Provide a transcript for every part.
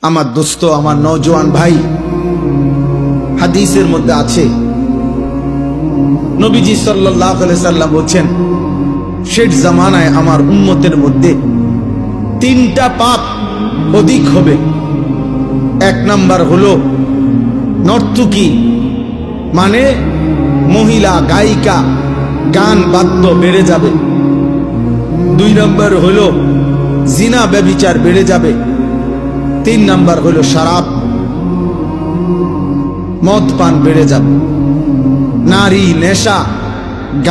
আমার দোস্ত, আমার নওজোয়ান ভাই, হাদিসের মধ্যে আছে নবীজি সাল্লাল্লাহু আলাইহি সাল্লাম বলেন, শেষ জামানায় আমার উম্মতের মধ্যে তিনটা পাপ অধিক হবে। এক নাম্বার হলো নর্তকী, মানে মহিলা গায়িকা, গান বাদ্য বেড়ে যাবে। দুই নাম্বার হলো জিনা ব্যভিচার বেড়ে যাবে। তিন নাম্বার হলো শরাব, মদ পান বেড়ে যাবে। নারী, নেশা,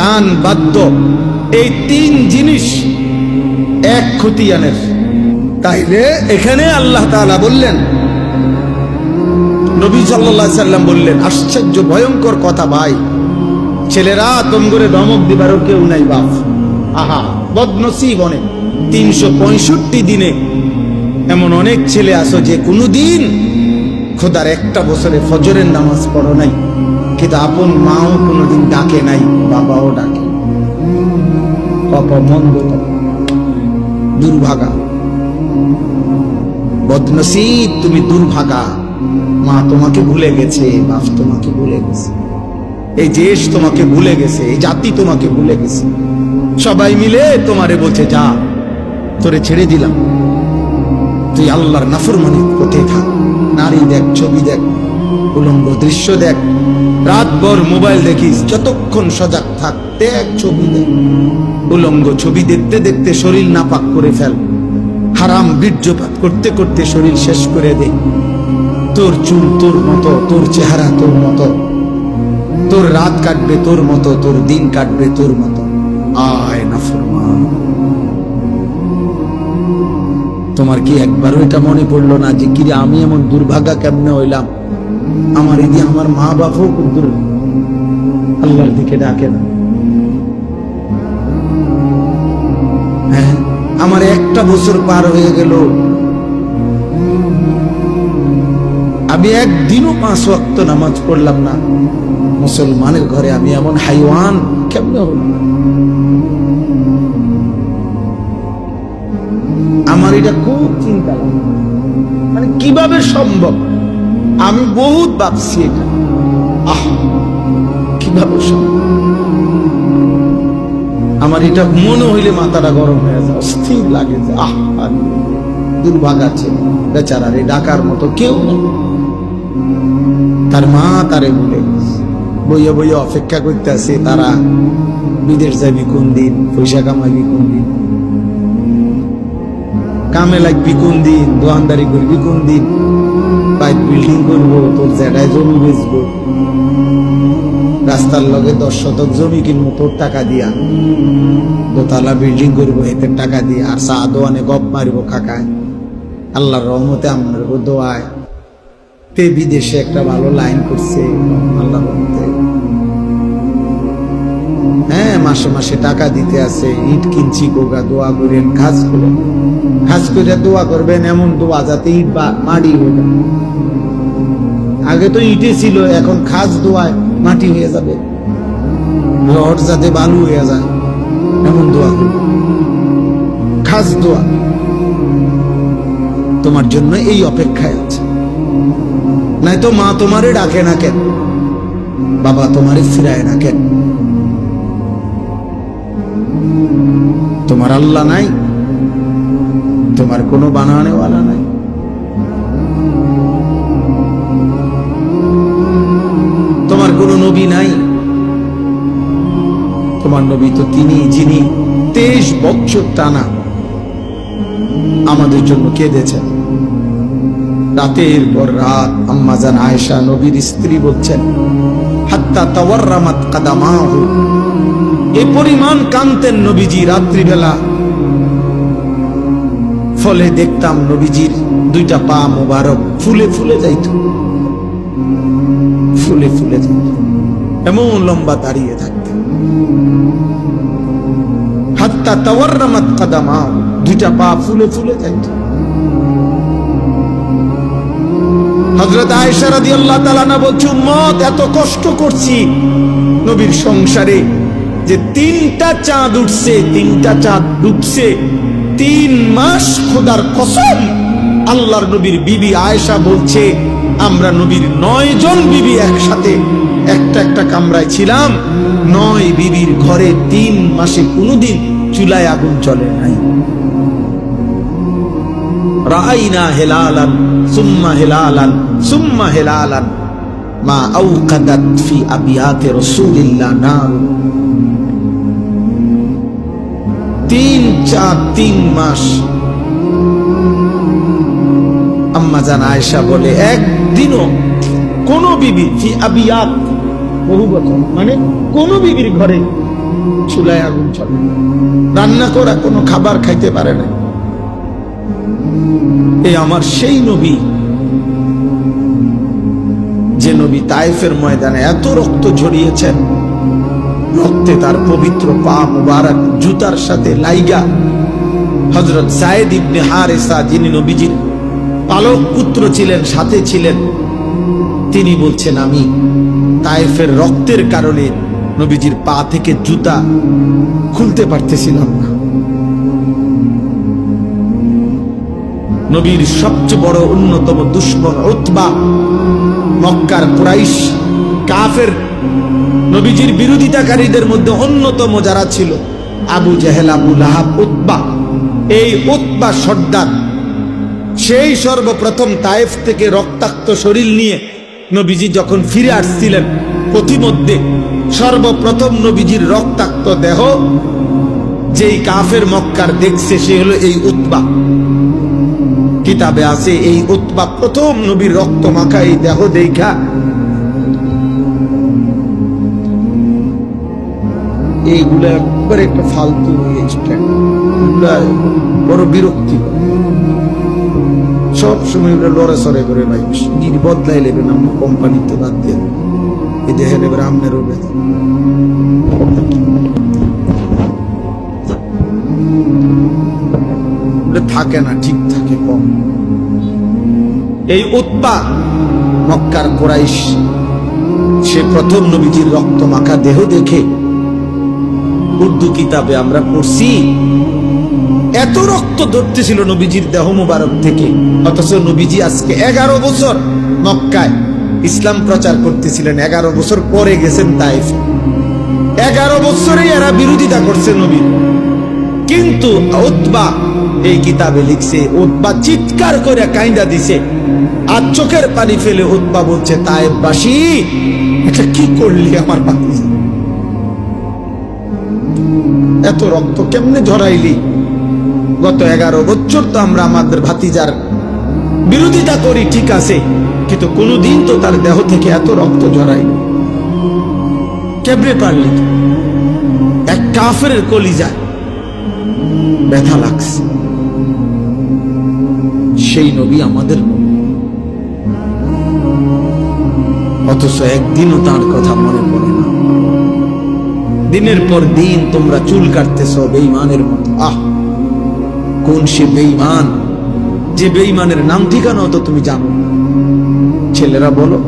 গান বাদ্য, এই তিন জিনিস এক খতিয়ানের। তাইলে এখানে আল্লাহ তাআলা বললেন, নবী সাল্লাল্লাহু আলাইহি সাল্লাম বললেন, আশ্চর্য ভয়ঙ্কর কথা ভাই, ছেলেরা তোমগরে ধমক দিবারও কেউ নাই বাপ। আহা, বদনসিব অনেক। 365 দিনে এমন অনেক ছেলে আছো যে কোনোদিন খোদার একটা বছরে ফজরের নামাজ পড়ো নাই, কিন্তু আপন মাও কোনোদিন ডাকে নাই, বাবাও ডাকে। অপমন্দ, দুর্ভাগা, বদনসিব, তুমি দুর্ভাগা। মা তোমাকে ভুলে গেছে, বাপ তোমাকে ভুলে গেছে, এই দেশ তোমাকে ভুলে গেছে, এই জাতি তোমাকে ভুলে গেছে। সবাই মিলে তোমারে বলছে, যা তোরে ছেড়ে দিলাম, তুই আল্লাহর নাফরমানির পথে থাক। নারী দেখ, ছবি দেখ, উলঙ্গ দৃশ্য দেখ, রাতভর মোবাইল দেখিস, যতক্ষণ সজাগ থাক, দেখ, ছবি দেখ। উলঙ্গ ছবি দেখতে দেখতে শরীর নাপাক করে ফেল, হারাম বীর্যপাত করতে করতে শরীর শেষ করে দে। তোর চুল তোর মতো, তোর চেহারা তোর মতো, তোর রাত কাটবে তোর মতো, তোর দিন কাটবে তোর মতো। আয় নাফরমান, তোমার কি একবারও এটা মনে পড়লো না যে কি আমি এমন দুর্ভাগা কেমনে হইলাম? আমার এই দিয়ে আমার মা বাপও কিন্তু আল্লাহর দিকে ডাকে না। হ্যাঁ, আমার একটা বছর পার হয়ে গেল, আমি একদিনও 5 ওয়াক্ত নামাজ পড়লাম না। মুসলমানের ঘরে আমি এমন হাইওয়ান কেমনে হলাম? আমার এটা খুব চিন্তা লাগে, মানে কিভাবে সম্ভব? আমি বহুত ভাবছি এটা, কিভাবে সম্ভব? আমার এটা মনে হইলে মাথাটা গরম হয়ে যায়, অস্থির লাগে যে দুর্ভাগা ছেলে বেচারা, রে ডাকার মতো কেউ নেই। তার মা তারে বলে বইয়া বইয়া অপেক্ষা করতে আছে, তারা বিদেশ যাবি কোন দিন, পয়সা কামাবি কোন দিন, কামে লাগবি কোন দিন, দোকানদারি করবি কোন দিন, বাইক বিল্ডিং করবো, তোর জেডায় জমি বেচবো, রাস্তার লগে 10 শতক জমি কিনবো তোর টাকা দিয়া, দোতলা বিল্ডিং করবো এদের টাকা দিয়ে, আর চা দোয়ানে গপ মারিব খাকায়। আল্লাহর রহমতে আমার দোয়ায় তে বিদেশে একটা ভালো লাইন করছে আল্লাহর রহমতে। হ্যাঁ, মাসে মাসে টাকা দিতে আছে, ইট কিনছি, গোগা দোয়া করেন, খাস করে দোয়া করবেন, এমন দোয়া যাতে ইট বা মাটি হয়ে যাবে। আগে তো ইটে ছিল, এখন খাস দোয়ায় মাটি হয়ে যাবে, রড যাতে বালু হয়ে যায়, এমন দোয়া করবে, খাস দোয়া। তোমার জন্য এই অপেক্ষায় আছে। নাই তো মা তোমারে ডাকে না কেন, বাবা তোমারে ফিরায় না কেন? তোমার আল্লাহ নাই, তোমার কোনো বানানেওয়ালা নাই। তোমার কোনো নবী নাই, তোমার নবী তো তিনি যিনি 23 বছর টানা আমাদের জন্য কেঁদেছেন। রাতের পর রাত আম্মা জান আয়েশা নবীর স্ত্রী বলছেন, হাত্তা তাওয়াররামাত কাদামাহু, এই পরিমাণ কাঁদতেন নবীজি রাত্রিবেলা। ফলে দেখতাম নবীজির 2টা পা মোবারক ফুলে ফুলে যাইত, ফুলে ফুলে যাইত, এমন লম্বা দাঁড়িয়ে থাকতেন। হাত্তা তাওয়াররামাত কাদামাহু, 2টা পা ফুলে ফুলে যাইত। হযরত আয়েশা রাদিয়াল্লাহু তাআলা আনহা বলছেন, উম্মত এত কষ্ট করছি নবীর সংসারে যে 3টা চাঁদ উঠছে, 3টা চাঁদ ডুবছে, 3 মাস খোদার কসম আল্লাহর নবীর বিবি আয়েশা বলছে, আমরা নবীর 9 জন বিবি একসাথে একটা একটা কামরায় ছিলাম। 9 বিবির ঘরে 3 মাসে কোনোদিন চুলায় আগুন চলে নাই। রাআইনা হিলালান সুম্মা হিলালান সুম্মা হিলালান মা আওকাদাত ফি আবিয়াতি রাসূলিল্লাহ নার। 3 মাস। আম্মা জান আয়েশা বলে একদিনও কোন বিবি ফি আবিয়াত বহু বচন, মানে কোন বিবির ঘরে চুলায় আগুন চলে, রান্না করা কোনো খাবার খাইতে পারে না। এই আমার সেই নবী, যে নবী তায়েফের ময়দানে এত রক্ত ঝরিয়েছেন, রক্তে তার পবিত্র পা মুবারক জুতার সাথে লাইগা। হযরত যায়েদ ইবনে হারেসা, যিনি নবীজির পালক পুত্র ছিলেন, সাথে ছিলেন, তিনি বলছেন আমি তায়েফের রক্তের কারণে নবীজির পা থেকে জুতা খুলতে পারতেছিলাম না। নবীর সবচেয়ে বড় অন্যতম দুশমন উতবা, মক্কার কুরাইশ কাফের, নবীজির বিরোধিতাকারীদের মধ্যে অন্যতম যারা ছিল আবু জেহেল, আবু লাহাব, উতবা। এই উতবা সর্দার সেই সর্বপ্রথম তায়েফ থেকে রক্তাক্ত শরীর নিয়ে নবীজি যখন ফিরে আসছিলেন, পথিমধ্যে সর্বপ্রথম নবীজির রক্তাক্ত দেহ যেই কাফের মক্কার দেখছে সে হলো এই উতবা। কিতাবে আছে এই উতবা প্রথম নবীর রক্ত মাখা এই দেহ দেখা এইগুলা একবার একটা ফালতু হয়েছে, বড় বিরক্তি। সব সময় লড়ে সরে করে ভাই বদলাই নেবেন, আমরা কোম্পানিতে বাদ দিয়ে এই দেহে নেবেন আমনের থাকে না, ঠিক থাকে কম। এই উতবা মক্কার কুরাইশ, সে প্রথম নবীজির রক্ত মাখা দেহ দেখে, উর্দু কিতাবে আমরা পড়ছি, এত রক্ত ধরতেছিল নবীজির দেহ মুবারক থেকে, অথচ নবীজি আজকে 11 বছর মক্কায় ইসলাম প্রচার করতেছিলেন। 11 বছর পরে গেছেন তায়েফ। 11 বছরে এরা বিরোধিতা করছে নবীর, কিন্তু উতবা এই কিতাবে লিখছে, উতবা চিৎকার করে কাইন্দা দিছে, আর চোখের পানি ফেলে উতবা বলছে, তায়েফবাসী এটা কি করলি আমার ভাতিজা, এত রক্ত কেমনে ঝরাইলি? গত 11 বছর তো আমরা আমাদের ভাতিজার বিরোধিতা করি, ঠিক আছে, কিন্তু কোনদিন তো তার দেহ থেকে এত রক্ত ঝরাইনি, কেমনে পারলি? এক কাফের কলিজায় ব্যথা লাগছে। সেই নবী আমাদের নবী, অথচ একদিনও তার কথা মনে পড়ে না। দিনের পর দিন তোমরা চুল কাটতেছ বেঈমানের মতো। আহ, কোন সে বেঈমান, যে বেঈমানের নাম ঠিকানাও তো তুমি জানো? ছেলেরা বলো,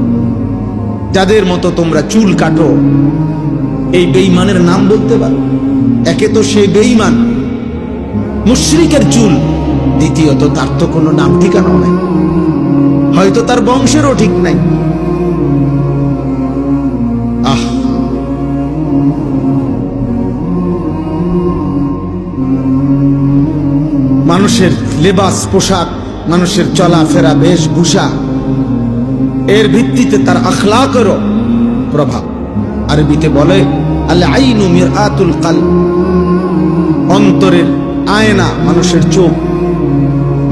যাদের মতো তোমরা চুল কাটো, এই বেঈমানের নাম বলতে পারো? একে তো সে বেঈমান, মুশরিকের চুল, দ্বিতীয়ত তার তো কোনো নাম ঠিকানাও নাই, হয়তো তার বংশেরও ঠিক নাই। আহ, মানুষের লেবাস পোশাক, মানুষের চলাফেরা বেশভূষা, এর ভিত্তিতে তার আখলাকেরও প্রভাব। আরবিতে বলে আল আইনু মিরআতুল কলব, অন্তরের আয়না মানুষের চোখ।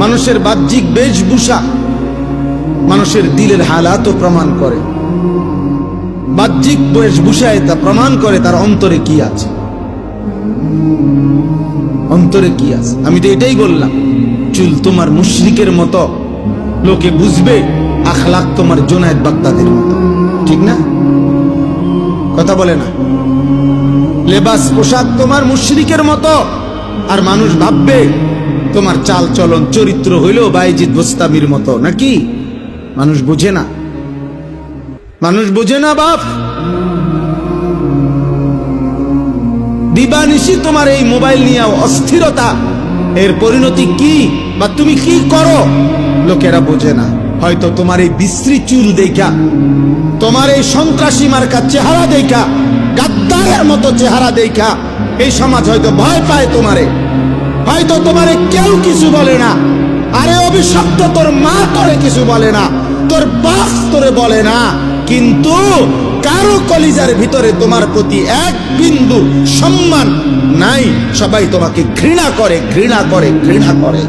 মানুষের বাহ্যিক বেশভূষা মানুষের দিলের হালাতও প্রমাণ করে। বাহ্যিক বেশভূষায় তা প্রমাণ করে তার অন্তরে কি আছে, অন্তরে কি আছে। আমি তো এটাই বললাম, চুল তোমার মুশরিকের মতো, লোকে বুঝবে, আখলাক তোমার জুনায়েদ বাগদাদির মতো, ঠিক না? কথা বলে না? লেবাস পোশাক তোমার মুশরিকের মতো, আর মানুষ ভাববে তোমার চাল চলন চরিত্র হইলেও বাইজিদ বোস্তামির মতো, নাকি? মানুষ বুঝে না, মানুষ বুঝে না বাপ। দিবানিশি তোমার এই মোবাইল নিয়ে অস্থিরতা, এর পরিণতি কি বা তুমি কি করো লোকেরা বোঝে না। হয়তো তোমার এই বিশ্রী চুল দেখা, তোমার এই সন্ত্রাসী মার্কা চেহারা দেখা, গাদ্দারের মতো চেহারা দেখা এই সমাজ হয়তো ভয় পায় তোমারে, হয়তো তোমারে কেউ কিছু বলে না। আরে অভিশপ্ত তোর মা তোরে কিছু বলে না, তোর বাপ তোরে বলে না, কিন্তু কারো কলিজার ভিতরে তোমার প্রতি এক বিন্দু সম্মান নাই। সবাই তোমাকে ঘৃণা করে, ঘৃণা করে, ঘৃণা করে।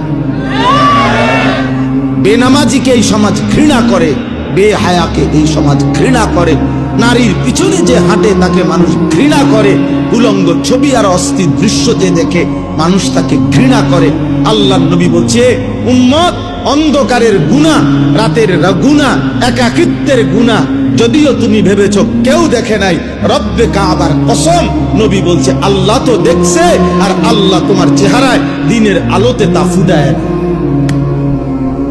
বেনামাজিকে এই সমাজ ঘৃণা করে, বেহায়াকে এই সমাজ ঘৃণা করে, নারীর পিছনে যে হাঁটে তাকে মানুষ ঘৃণা করে, উলঙ্গ ছবি আর অস্থির দৃশ্য যে দেখে মানুষ তাকে ঘৃণা করে। আল্লাহর নবী বলছে, উম্মত অন্ধকারের গুনাহ, রাতের গুনাহ, একাকিত্বের গুনাহ যদিও তুমি ভেবেছো কেউ দেখে নাই, রব্বে কাবার কসম নবী বলছে আল্লাহ তো দেখছে, আর আল্লাহ তোমার চেহারায় দিনের আলোতে তা ফুটায়।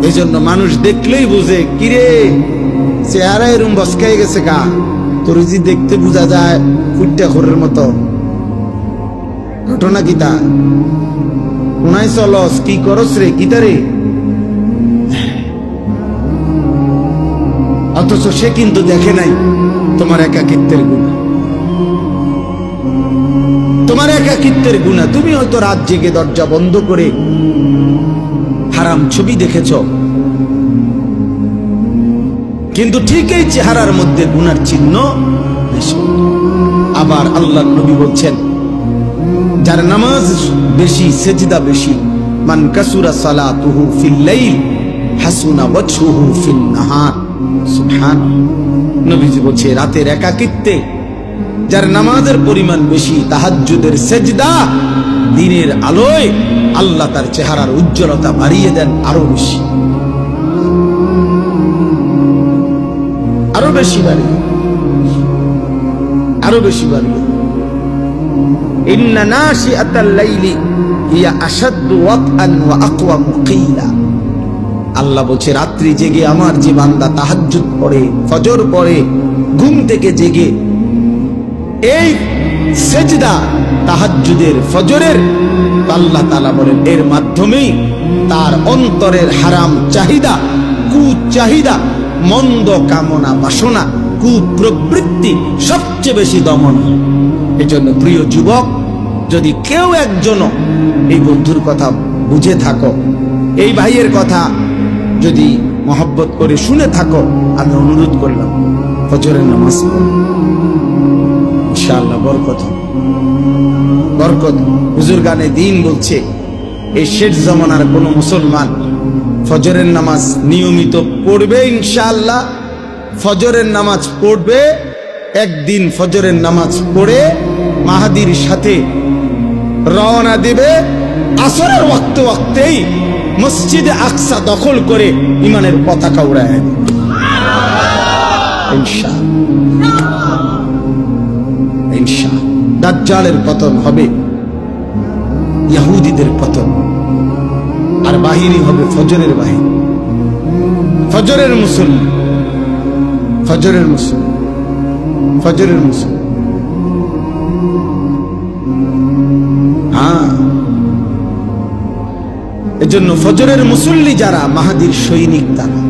এই জন্য মানুষ দেখলেই বুঝে, কিরে চেহারা এরম বসকাই গেছে কা, তোর যে দেখতে বোঝা যায় ফুটটা খোরের মতো। ঘটনা কি তা? কোনায় চলস, কি করস রে, কিতারে? অথচ সে কিন্তু দেখে নাই তোমার একাকিত্বের গুনাহ, তোমার একাকিত্বের গুনাহ। তুমি হয়তো রাত জেগে দরজা বন্ধ করে হারাম ছবি দেখেছ, কিন্তু ঠিক এই চেহারার মধ্যে গুনার চিহ্ন বেশি। আবার আল্লাহর নবী বলছেন, যার নামাজ বেশি, সেজদা বেশি, মান কাসুরা সালাতুহু ফিল লাইল হাসুনা ওয়াজহুহু ফিন নাহার। সুবহানাল্লাহ। নবীজি বলছে, রাতের একাকিত্বে যার নামাজের পরিমাণ বেশি, তাহাজ্জুদের সেজদা, দিনের আলোয় আল্লাহ তার চেহারার উজ্জ্বলতা বাড়িয়ে দেন আরো বেশি, আরো বেশি বাড়িয়ে, আরো বেশি বাড়িয়ে। ইন্না নাশিআতাল লাইলি হিয়া আশাদ্দু ওয়াতআন ওয়া আকওয়ামু কিলা। আল্লাহ বলছে, রাত্রি জেগে আমার যে বান্দা তাহাজ্জুদ পড়ে, ফজর পড়ে, ঘুম থেকে জেগে এই সেজদা তাহাজ্জুদের, ফজরের, আল্লাহ তাআলা বলেন এর মাধ্যমেই তার অন্তরের হারাম চাহিদা, কুচাহিদা, মন্দ কামনা বাসনা, কুপ্রবৃত্তি সবচেয়ে বেশি দমন। এজন্য প্রিয় যুবক, যদি কেউ একজন এই বন্ধুর কথা বুঝে থাকো, এই ভাইয়ের কথা যদি মহব্বত করে শুনে থাকো, আমি অনুরোধ করলাম ফজরের নামাজ পড়ো, ইনশাআল্লাহ বরকত, বরকত। বুজুর্গানে দ্বীন বলছে, এই শেষ জামানার কোন মুসলমান ফজরের নামাজ নিয়মিত পড়বে, ইনশাআল্লাহ ফজরের নামাজ পড়বে, একদিন ফজরের নামাজ পড়ে মাহাদির সাথে রওনা দেবে, আসরের ওয়াক্তেই মসজিদে আকসা দখল করে ইমানের পতাকা উড়ায় ইনশাআল্লাহ। ইনশাআল্লাহ দাজ্জালের পতন হবে, ইহুদিদের পতন, আর বাহিনী হবে ফজরের বাহিনী, ফজরের মুসল্লি, ফজরের মুসল্লি, ফজরের মুসল্লি। হ্যাঁ, এজন্য ফজরের মুসল্লি যারা মাহাদির সৈনিক, তারা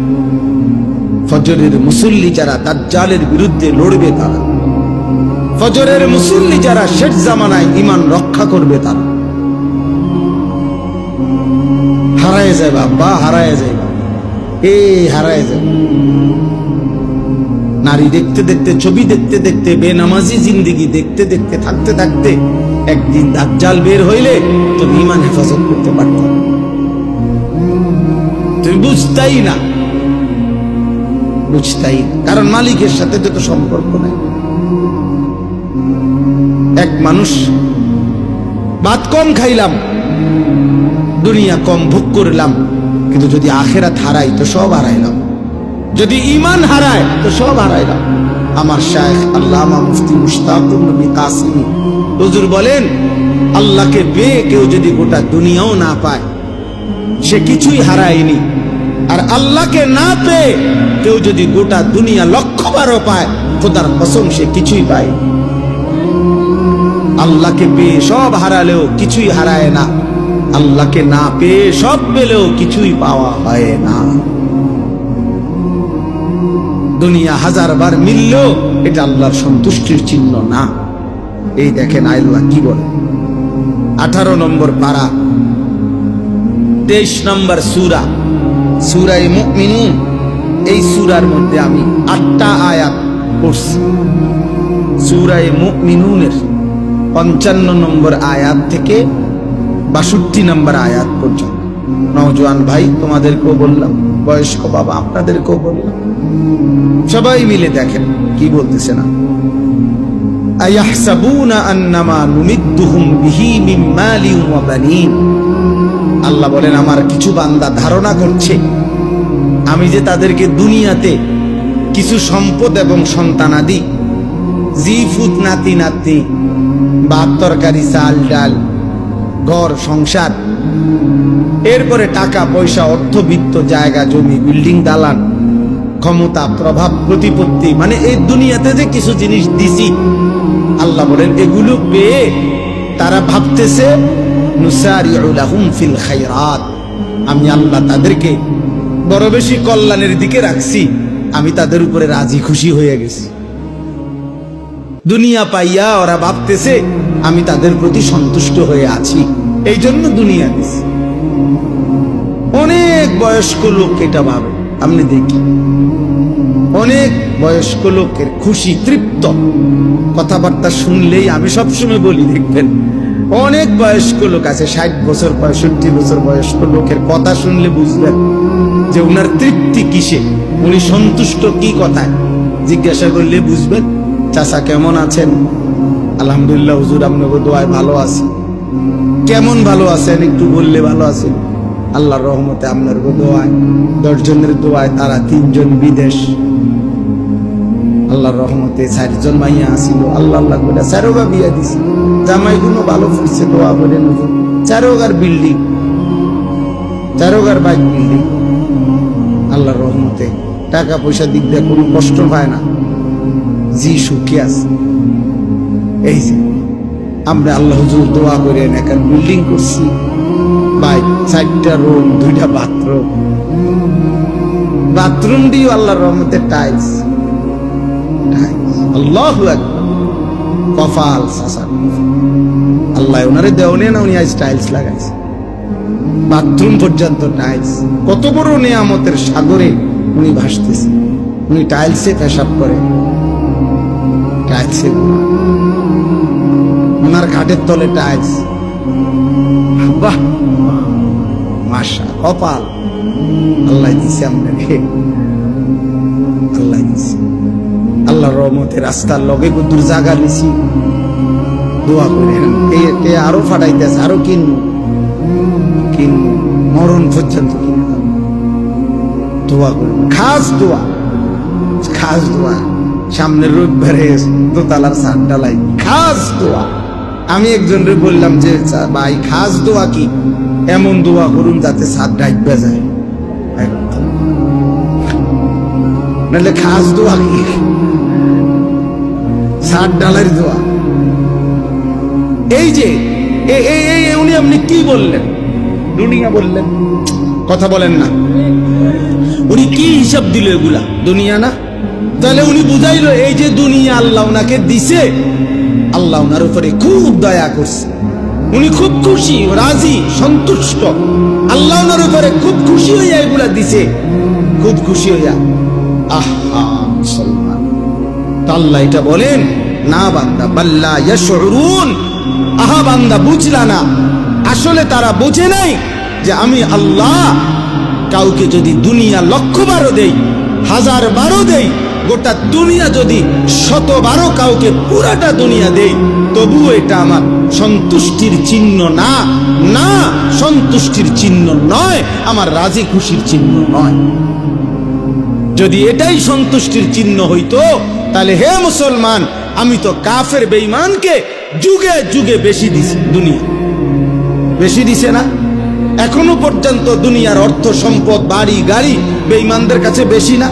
ফজরের মুসল্লি যারা দাজ্জালের বিরুদ্ধে লড়বে, তারা ফজরের মুসল্লি যারা শেষ জামানায় ঈমান রক্ষা করবে, তারা হারায় যায় বাবা, হারায় যায়, হারায় যায়। নারী দেখতে দেখতে, ছবি দেখতে দেখতে, বেনামাজি জিন্দেগি দেখতে দেখতে, থাকতে থাকতে একদিন দাজ্জাল বের হইলে তুমি ঈমান হেফাজত করতে পারত, তুমি বুঝতাই না, বুঝতাই, কারণ মালিকের সাথে তো সম্পর্ক নাই। এক মানুষ, ভাত কম খাইলাম, দুনিয়া কম ভোগ করলাম, কিন্তু যদি আখিরাত হারাই তো সব হারাইলাম, যদি ঈমান হারায় তো সব হারাইলাম। আমার শায়েখ আল্লামা মুফতি মুশতাকুর নবী কাসিমি হুজুর বলেন, আল্লাহকে পেয়ে কেউ যদি গোটা দুনিয়াও না পায়, সে কিছুই হারায়নি, আর আল্লাহকে না পেয়ে কেউ যদি গোটা দুনিয়া লক্ষবারও পায়, খোদার কসম সে কিছুই পায়। আল্লাহকে পেয়ে সব হারালেও কিছুই হারায় না, আল্লাহকে না পেয়ে সব পেলেও কিছুই পাওয়া হয় না। দুনিয়া হাজারবার মিললেও এটা আল্লাহর সন্তুষ্টির চিহ্ন না। এই দেখেন আল্লাহ কি বলে 18 নম্বর পারা 23 নম্বর সূরা সূরায়ে মুমিনুন। এই সূরার মধ্যে আমি 8টা আয়াত পড়ছি। সূরায়ে মুমিনুনের 55 নম্বর আয়াত থেকে 62 নম্বর আয়াত পর্যন্ত। নওজোয়ান ভাই তোমাদেরকেও বললাম, বয়স্ক বাবা আপনাদেরকেও বললাম, সবাই মিলে দেখেন কি বলতেছে না। আয়াহসাবুনা আন্নামা নুমিদ্দুহুম বিহি মিন মালিন ওয়া বানিন। আল্লাহ বলেন আমার কিছু বান্দা ধারণা করছে আমি যে তাদেরকে দুনিয়াতে কিছু সম্পদ এবং সন্তানাদি, জিফুত নাতি নাতনি, ভাত তরকারি চাল ডাল, ঘর সংসার, এরপরে টাকা পয়সা, অর্থবিত্ত, জায়গা জমি, বিল্ডিং দালান, ক্ষমতা, প্রভাব, প্রতিপত্তি, মানে এই দুনিয়াতে যে কিছু জিনিস দিছি, আল্লাহ বলেন এগুলো পেয়ে তারা ভাবতেছে নুসারিউ লাহুম ফিল খায়রাত, আমি আল্লাহ তাদেরকে বড় বেশি কল্যাণের দিকে রাখছি, আমি তাদের উপরে রাজি খুশি হয়ে গেছি। দুনিয়া পাইয়া ওরা ভাবতেছে আমি তাদের প্রতি সন্তুষ্ট হয়ে আছি, এই জন্য দুনিয়া দিছি। অনেক বয়স্ক লোক এটা ভাবে, আপনি দেখি অনেক বয়স্ক লোকের খুশি তৃপ্ত কথাবার্তা শুনলেই, আমি সবসময় বলি দেখবেন অনেক বয়স্ক লোক আছে 60 বছর 65 বছর বয়স্ক লোকের কথা শুনলে বুঝবেন যে উনার তৃপ্তি কিসে, উনি সন্তুষ্ট কি কথায়। জিজ্ঞাসা করলে বুঝবেন চাচা কেমন আছেন, আলহামদুলিল্লাহ হুজুর আপনাকে দোয়ায় ভালো আছি। কেমন ভালো আছেন একটু বললে ভালো আছেন, আল্লাহর রহমতে আপনার দোয়ায় 10 জনের দোয়ায় তারা 3 জন বিদেশ, আল্লাহর রহমতে 4 জন মাইয়া আসিল, আল্লাহ আল্লাহ করে 4 বিয়া দিছে, জামাইগুলো ভালো ফুটছে, দোয়া করেন হুজুর। 4 বিল্ডিং, 4 বাইক বিল্ডিং, আল্লাহর রহমতে টাকা পয়সা দিক দিয়ে কোনো কষ্ট পায় না, জি সুখী আছে। এই যে আমরা আল্লাহ হুজুর দোয়া করেন, এখন বিল্ডিং করছি ভাই, 4টা রুম 2টা বাথরুম, বাথরুম দিও আল্লাহর রহমতে টাইলস, আল্লাহু আকবার, কপাল সাসার আল্লাহ ওনারে দেওনে না, উনি আজ টাইলস লাগাইছে, বাথরুম পর্যন্ত টাইলস। কত বড় নিয়ামতের সাগরে উনি ভাসতেছে, উনি টাইলসে পেশাব করে, টাইলসে ওনার ঘাটের তলে টাইলস, বাহ মাশা, কপাল আল্লাহ দিছে আপনাকে, আল্লাহ দিছে। আল্লাহর রহমতে রাস্তার লগে দূর জায়গা নিছি, দোয়া করেন এতে আরো ফাটাইতেছে, আরো কিনবো কিনবো, মরণ পর্যন্ত কিনে দাও, দোয়া করেন, খাস দোয়া, খাস দোয়া। সামনের রোববারে দোতলার ছাদ ঢালাই, খাস দোয়া। আমি একজনকে বললাম যে ভাই খাস দোয়া কি, এমন দোয়া করুন যাতে ছাদ ডাইবা যায়, নাহলে খাস দোয়া কি, ছাদ ডালার দোয়া। এই যে উনি আপনি কি বললেন, দুনিয়া বললেন, কথা বলেন না, উনি কি হিসাব দিল এগুলা দুনিয়া না? তাহলে উনি বুঝাইলো এই যে দুনিয়া আল্লাহ ওনাকে দিছে, আল্লাহ ওনার উপরে খুব দয়া করছে, উনি খুব খুশি, রাজি, সন্তুষ্ট, আল্লাহ ওনার উপরে খুব খুশি হইয়া এগুলা দিছে, খুব খুশি হইয়া। আহা মুসলমান, আল্লাহ এটা বলেন না বান্দা, বাল্লা ইয়াশউরুন, আহা বান্দা বুঝলা না, আসলে তারা বোঝে নাই যে আমি আল্লাহ কাউকে যদি দুনিয়া 1,000,000 দেই, 1000 দেই, গোটা দুনিয়া যদি 100 কাউকে পুরাটা দুনিয়া দেই, তবুও এটা আমার সন্তুষ্টির চিহ্ন না, না সন্তুষ্টির চিহ্ন নয়, আমার রাজি খুশির চিহ্ন নয়। যদি এটাই সন্তুষ্টির চিহ্ন হইতো, তাহলে হে মুসলমান, আমি তো কাফের বেঈমানকে যুগে যুগে বেশি দিছি, দুনিয়া বেশি দিছে না? এখনো পর্যন্ত দুনিয়ার অর্থ সম্পদ, বাড়ি গাড়ি বেঈমানদের কাছে বেশি না?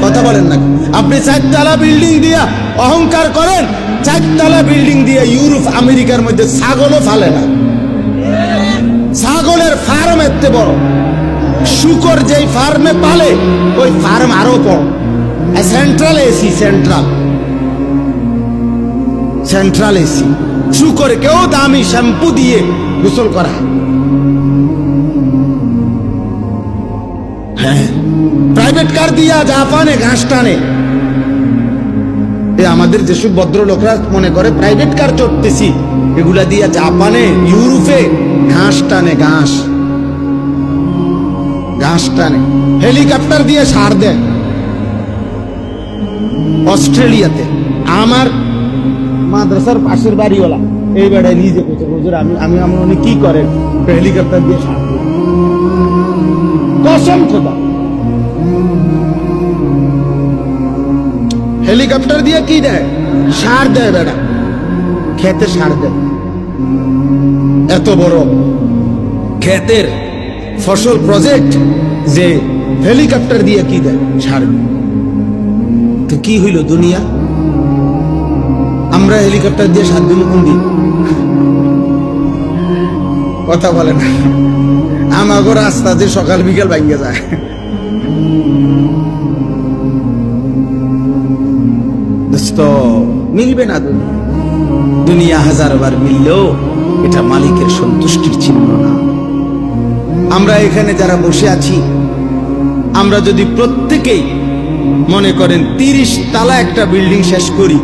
কথা বলেন না? আপনি 4 তলা বিল্ডিং দিয়া অহংকার করেন, 4 তলা বিল্ডিং দিয়ে ইউরোপ আমেরিকার মধ্যে ছাগলও ফালে না, ছাগলের ফার্ম এত বড়, শুকর যেই ফার্মে পালে ওই ফার্ম আরো বড়। Central AC, central AC. শুকরে কেউ দামি শ্যাম্পু দিয়ে গোসল করা। হ্যাঁ, প্রাইভেট কার দিয়া জাপানে ঘাস টানে। আমাদের যেসব ভদ্রলোকরা মনে করে প্রাইভেট কার চড়তেছি, এগুলা দিয়া জাপানে ইউরোপে ঘাস টানে, ঘাস টানে। হেলিকপ্টার দিয়ে সার দেয় অস্ট্রেলিয়াতে। আমার মাদ্রাসার পাশের বাড়িওয়ালা এই বেড়ায় নিজে করছে, হুজুর আমি উনি কি করেন, হেলিকপ্টার দিয়ে সার দেয়। কসম খোদা, হেলিকপ্টার দিয়ে কি দেয়? সার দেয় বেড়া, খেতে সার দেয়। এত বড় ক্ষেতের ফসল প্রজেক্ট যে হেলিকপ্টার দিয়ে কি দেয়? সার দেয়। তো কি হইল দুনিয়া? আমরা হেলিকপ্টার দিয়ে সার দিব কোন দিন? কথা বলে না। আমাগো রাস্তা যে সকাল বিকেল ভাঙ্গে যায়। মিলবে না দুনিয়া, হাজারবার মিললেও এটা মালিকের সন্তুষ্টির চিহ্ন না। আমরা এখানে যারা বসে আছি, আমরা যদি প্রত্যেকেই মনে করেন 30 তালা একটা বিল্ডিং শেষ করি,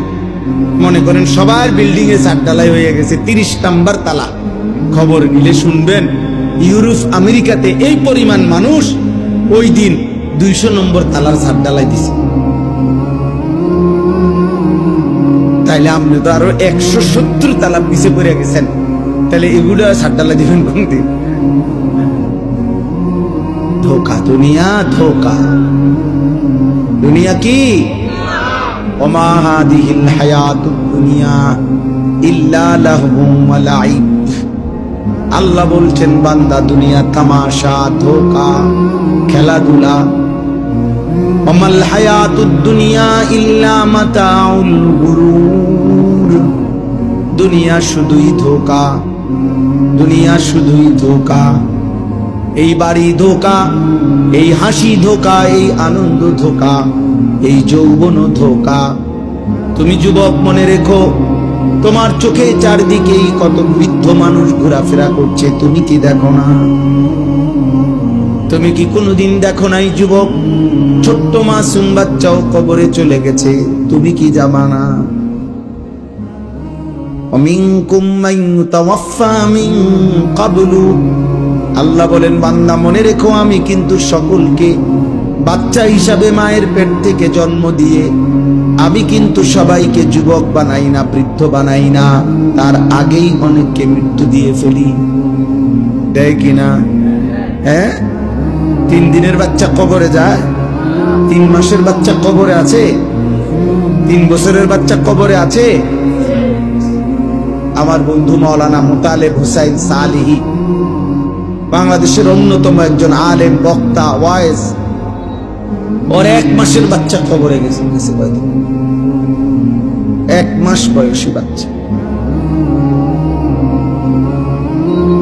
মনে করেন সবার বিল্ডিং এ 4 ডালাই হয়ে গেছে, 30 নাম্বার তালা। খবর নিলে শুনবেন ইউরোপ আমেরিকাতে এই পরিমাণ মানুষ ওই দিন 200 নম্বর তালার 4 ডালাই দিছে। তাইলে আপনি তো আরো 170 তালা পিছিয়ে পড়ে গেছেন, তাহলে এগুলো 4 ডালা দিবেন কোন দিন? ধোকা দুনিয়া, ধোকা দুনিয়া। কি ওমা হাদিহিল হায়াতুদ দুনিয়া ইল্লা লাহবুম ওয়া লাইব। আল্লাহ বলছেন বান্দা দুনিয়া তামাশা, ধোকা, খেলাধুলা। ওমাল হায়াতুদ দুনিয়া ইল্লা মাতাউল গুরুর। দুনিয়া শুধুই ধোকা, দুনিয়া শুধুই ধোকা। এই বাড়ি ধোকা, এই হাসি ধোকা, এই আনন্দ ধোকা, এই যৌবন ধোকা। তুমি যুবক মনে রেখো, তোমার চোখে চারদিকেই কত বৃদ্ধ মানুষ ঘোরাফেরা করছে, তুমি কি দেখো না? তুমি কি কোনোদিন দেখো নাই যুবক, ছোট্ট মাসুম বাচ্চাও কবরে চলে গেছে, তুমি কি জানো না? ওমিনকুম মান ইউতাওয়াফা মিন ক্বাবলু। আল্লাহ বলেন বান্দা মনে রেখো, আমি কিন্তু সকলকে বাচ্চা হিসাবে মায়ের পেট থেকে জন্ম দিয়ে আমি কিন্তু সবাইকে যুবক বানাই না, বৃদ্ধ বানাই না, তার আগেই অনেককে মৃত্যু দিয়ে ফেলি। দেয় কিনা? হ্যাঁ, 3 দিনের বাচ্চা কবরে যায়, 3 মাসের বাচ্চা কবরে আছে, 3 বছরের বাচ্চা কবরে আছে। আমার বন্ধু মাওলানা মুতালেব হুসাইন সালিহি, বাংলাদেশের অন্যতম একজন আলেম, বক্তা, ওয়াইজ, ওর 1 মাসের বাচ্চা কবরে গেছে। 1 মাস বয়সী বাচ্চা,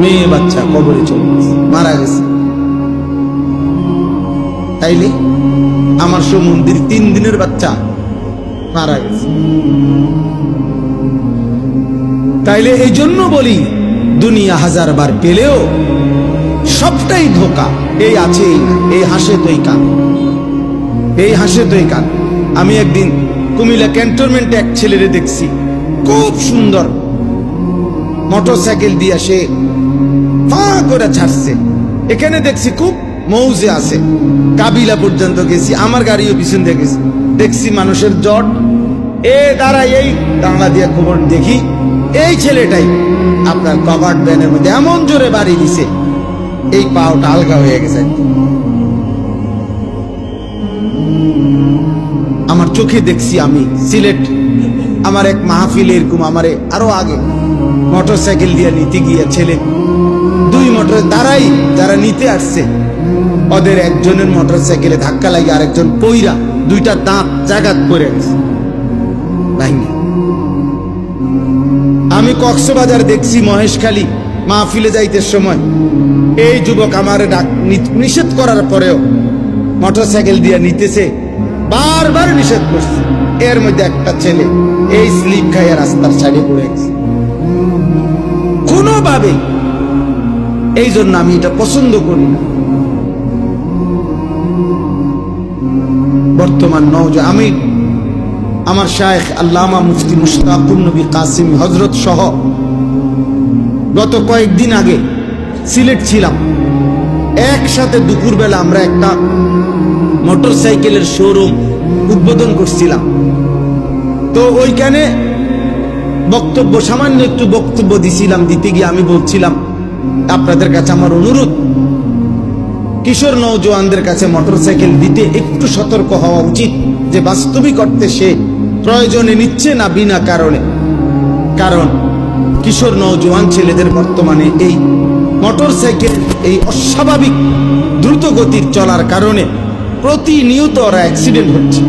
মেয়ে বাচ্চা কবরে চলে গেছে, মারা গেছে। তাইলে আমার সমন্দির 3 দিনের বাচ্চা মারা গেছে। তাইলে এই জন্য বলি দুনিয়া 1000 বার পেলেও সবটাই ধোকা। এই আছে, এই হাসে তুই কান, এই হাসে তুই কান। আমি একদিন কুমিল্লা ক্যান্টনমেন্টে এক ছেলেরে দেখছি, খুব সুন্দর মোটরসাইকেল দিয়ে সে ফা করে ছাড়ছে। এখানে দেখছি খুব মৌজে আছে, কাবিলা পর্যন্ত গেছি, আমার গাড়িও পিছন দিয়ে গেছি, দেখছি মানুষের জট। দাঁড়াই, এই দাঁড়া দিয়ে খবর দেখি এই ছেলেটাই আপনার কভার্ড ভ্যানের মধ্যে এমন জোরে বাড়ি দিছে, এই পাওটা আলগা হয়ে গেছে। আমার চোখে দেখছি। আমি সিলেট আমার এক মাহফিলে এরকম আমারে আরো আগে মোটরসাইকেল দিয়ে নিতে গিয়ে ছেলে 2 মোটর দাঁড়াই, যারা নিতে আসছে ওদের একজনের মোটরসাইকেলে ধাক্কা লাগে আরেকজন পইরা 2টা দাঁত জায়গাত পড়ে গেছে। আমি কক্সবাজার দেখছি, মহেশখালী মাহফিলে যাইতে সময় এই যুবক আমারে নিষেধ করার পরেও মোটরসাইকেল দিয়ে নিতেছে, বারবার নিষেধ করছে। এর মধ্যে একটা ছেলে এই স্লিপ খাইয়া রাস্তার সাইডে পড়ে গেছে কোনোভাবে। এই জন্য আমি এটা পছন্দ করি না। বর্তমান নওজোয়ান, আমি আমার শায়েখ আল্লামা মুফতি মুশতাকুর নবী কাসিম হযরত সহ গত কয়েকদিন আগে সিলেট ছিলাম। একসাথে দুপুরবেলা আমরা একটা মোটরসাইকেলের শোরুম উদ্বোধন করছিলাম। তো ওইখানে বক্তব্য, সামান্য একটু বক্তব্য দিছিলাম। দিতে গিয়ে আমি বলছিলাম, আপনাদের কাছে আমার অনুরোধ, কিশোর নওজোয়ানদের কাছে মোটরসাইকেল দিতে একটু সতর্ক হওয়া উচিত, যে বাস্তবিক অর্থে সে প্রয়োজনে নিচ্ছে না বিনা কারণে। কারণ কিশোর নওজোয়ান ছেলেদের বর্তমানে এই মোটরসাইকেল এই অস্বাভাবিক দ্রুত গতির চলার কারণে প্রতিনিয়ত ওরা অ্যাক্সিডেন্ট হচ্ছে।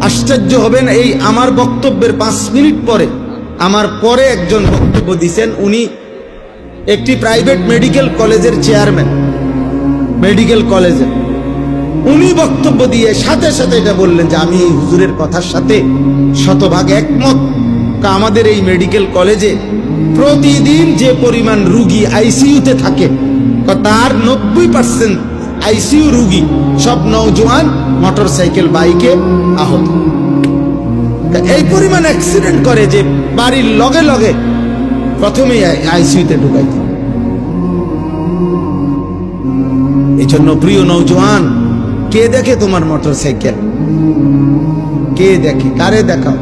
আশ্চর্য হবেন, এই আমার বক্তব্যের 5 মিনিট পরে আমার পরে একজন বক্তব্য দিচ্ছেন। উনি একটি প্রাইভেট মেডিকেল কলেজের চেয়ারম্যান, মেডিকেল কলেজে উনি বক্তব্য দিয়ে সাথে সাথে এটা বললেন যে আমি এই হুজুরের কথার সাথে শতভাগ একমত। আমাদের এই মেডিকেল কলেজে প্রতিদিন যে পরিমাণ রুগী আইসিইউতে থাকে, তার 90% আইসিইউ রুগী সব নওজোয়ান মোটরসাইকেল বাইকে আহত। এই পরিমাণ অ্যাক্সিডেন্ট করে যে বাড়ির লগে লগে প্রথমেই আইসিইউতে ঢুকাইতে। এই জন্য প্রিয় নওজোয়ান, কে দেখে তোমার মোটরসাইকেল? কে দেখে? কারে দেখাও?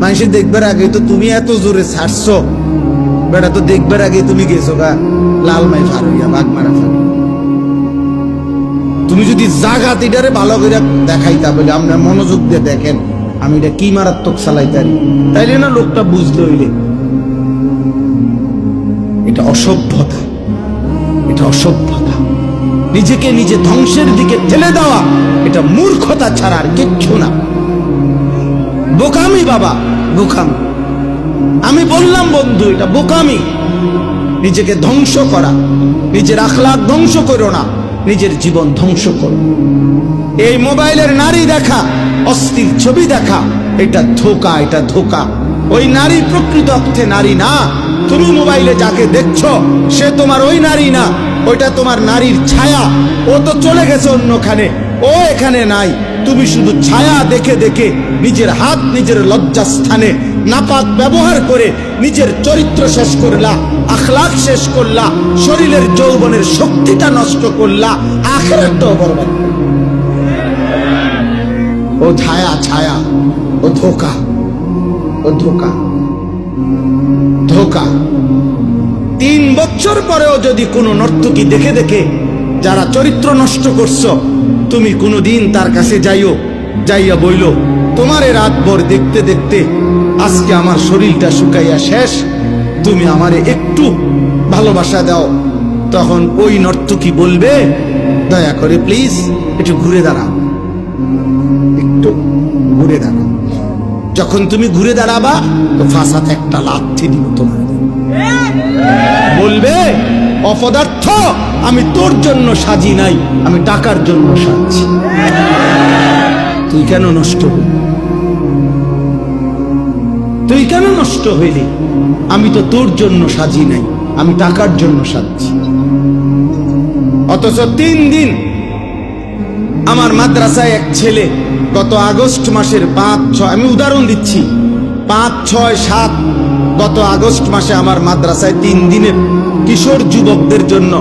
মানুষ দেখবার আগে তো তুমি এত জোরে ছাড়ছো, বেটা তো দেখবার আগে তুমি গেছো গা লালমাই ফারুইয়া বাগমারা ফারু। তুমি যদি জাগাত এটারে ভালো করে দেখাইতা, বলে আমরা মনোযোগ দিয়ে দেখেন আমি এটা কি মারাত্মক চালাইতারি, তাইলে না লোকটা বুঝতে হইলে। এটা অসভ্যতা, এটা অসভ্যতা। নিজেকে নিজে ধ্বংসের দিকে ঠেলে দেওয়া, এটা মূর্খতা ছাড়া আর কিচ্ছু না। বোকামি বাবা, বোকামি। আমি বললাম বন্ধু, এটা বোকামি। নিজেকে ধ্বংস করা, নিজের আখলাক ধ্বংস করো না, নিজের জীবন ধ্বংস করো। এই মোবাইলের নারী দেখা, অস্থির ছবি দেখা, এটা ধোঁকা, এটা ধোঁকা। ওই নারী প্রকৃত অর্থে নারী না। তুমি মোবাইলে যাকে দেখছো সে তোমার ওই নারী না, ওইটা তোমার নারীর ছায়া। ও তো চলে গেছে অন্যখানে, ও এখানে নাই। তুমি শুধু ছায়া দেখে দেখে নিজের হাত নিজের লজ্জাস্থানে নাপাক ব্যবহার করে নিজের চরিত্র শেষ করলা, আখলাক শেষ করলা, শরীরের যৌবনের শক্তিটা নষ্ট করলা, আখিরাতটাও বরবাদ। ও ছায়া, ছায়া, ও ধোঁকা, ও ধোঁকা, ধোঁকা। 3 বছর পরেও যদি কোনো নর্তকী দেখে দেখে যারা চরিত্র নষ্ট করছো, তুমি কোনোদিন তার কাছে যাইয়া বইল, তোমারে রাত ভর দেখতে দেখতে আজকে আমার শরীরটা শুকাইয়া শেষ, তুমি আমারে একটু ভালোবাসা দাও। তখন ওই নর্তকী বলবে, দয়া করে প্লিজ একটু ঘুরে দাঁড়াও, একটু ঘুরে দাঁড়াও। যখন তুমি ঘুরে দাঁড়াবা তো ফাঁসাতে একটা লাথি দিব তোমার। বলবে, অপদার্থ, আমি তোর জন্য সাজি নাই, আমি টাকার জন্য সাজছি। তুই কেন নষ্ট হইলি? তুই কেন নষ্ট হইলি? আমি তো তোর জন্য সাজি নাই, আমি টাকার জন্য সাজছি। অথচ 3 দিন আমার মাদ্রাসায় এক ছেলে গত আগস্ট মাসের 5, 6, আমি উদাহরণ দিচ্ছি, 5, 6, 7 গত আগস্ট মাসে আমার মাদ্রাসায় 3 দিনের কিশোর যুবকদের জন্য,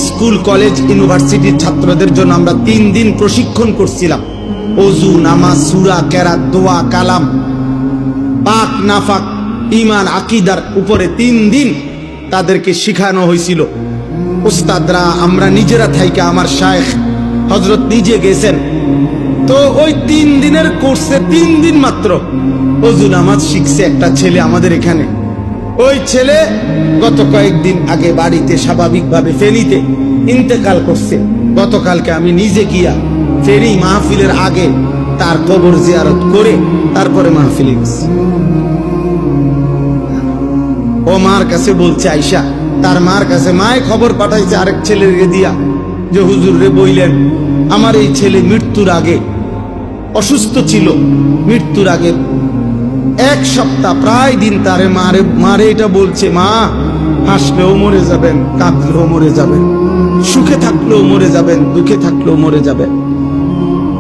স্কুল কলেজ ইউনিভার্সিটির ছাত্রদের জন্য আমরা 3 দিন প্রশিক্ষণ করছিলাম। ওযু, নামাজ, সূরা, কেরাত, দোয়া, কালাম, পাক নাফাক, ঈমান, আকীদার উপরে 3 দিন তাদেরকে শিখানো হয়েছিল। উস্তাদরা, আমরা নিজেরা থাইকা, আমার শায়েখ হযরত নিজে গেছেন। তো ওই 3 দিনের কোর্সে 3 দিন মাত্র ওযু নামাজ শিখছে একটা ছেলে আমাদের এখানে। ওই ছেলে গত কয়েকদিন আগে বাড়িতে স্বাভাবিকভাবে ফেনীতে ইন্তেকাল করছে। গতকালকে আমি নিজে গিয়া ফেনী মাহফিলের আগে তার কবর জিয়ারত করে তারপরে মাহফিলে গেছি। ও মার কাছে বলছে আইসা, তার মার কাছে মায় খবর পাঠাইছে আরেক ছেলেকে দিয়া যে হুজুর রে বইলেন আমার এই ছেলে মৃত্যুর আগে অসুস্থ ছিল, মৃত্যুর আগে 1 সপ্তাহ প্রায় দিন তারে মারে এটা বলছে, মা হাসলেও মরে যাবেন, কাঁদলেও মরে যাবেন, সুখে থাকলেও মরে যাবেন, দুঃখে থাকলেও মরে যাবেন।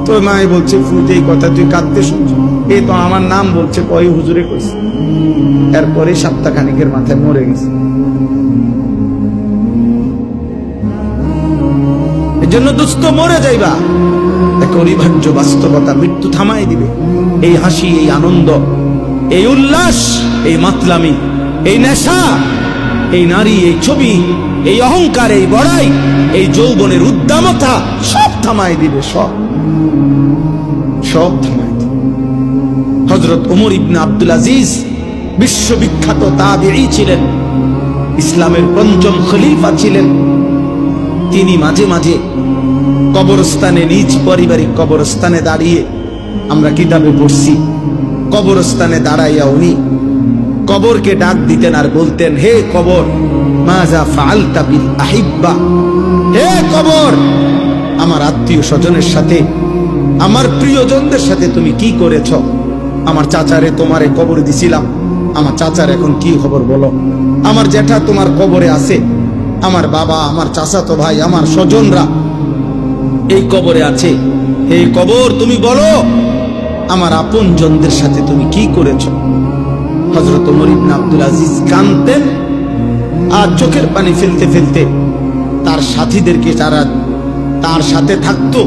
তো মায়ে বলছে, ফুটে এই কথা তুই কাঁদতে শুনছ? এই তো আমার নাম বলছে, কয় হুজুরে কইছে। এরপরে সপ্তাহখানিকের মাথায় মরে গেছে। এর জন্য দুস্থ মরে যাইবা, এক অনিবার্য বাস্তবতা, মৃত্যু থামাই দিবে। এই হাসি, এই আনন্দ, এই উল্লাস, এই মাতলামি, এই নেশা, এই নারী, এই ছবি, এই অহংকার, এই বড়াই, এই যৌবনের উদ্দামতা সব থামাই দিবে, সব থামাই দিবে। হযরত ওমর ইবনে আব্দুল আজিজ বিশ্ববিখ্যাত তাবেঈ ছিলেন, ইসলামের ৫ম খলিফা ছিলেন। তিনি মাঝে মাঝে কবরস্থানে, নিজ পারিবারিক কবরস্থানে দাঁড়িয়ে, আমরা কিতাবে পড়ছি, কবরস্থানে দাঁড়াইয়া উনি কবরকে ডাক দিতেন আর বলতেন, হে কবর, মাযা ফাআলতা বিল আহিব্বা, হে কবর, আমার আত্মীয় স্বজনের সাথে, আমার প্রিয়জনদের সাথে তুমি কি করেছ? আমার চাচারে তোমারে কবর দিছিলাম, আমার চাচার এখন কি খবর বলো? আমার জ্যাঠা তোমার কবরে আছে, আমার বাবা, আমার চাচাতো ভাই, আমার স্বজনরা এই কবরে আছে। এই কবর তুমি বলো, আমার আপনজনদের সাথে তুমি কি করেছ? হযরত ওমর ইবনে আব্দুল আজিজ কাঁদতেন আর চোখের পানি ফেলতে ফেলতে তার সাথীদেরকে, যারা তার সাথে থাকতো,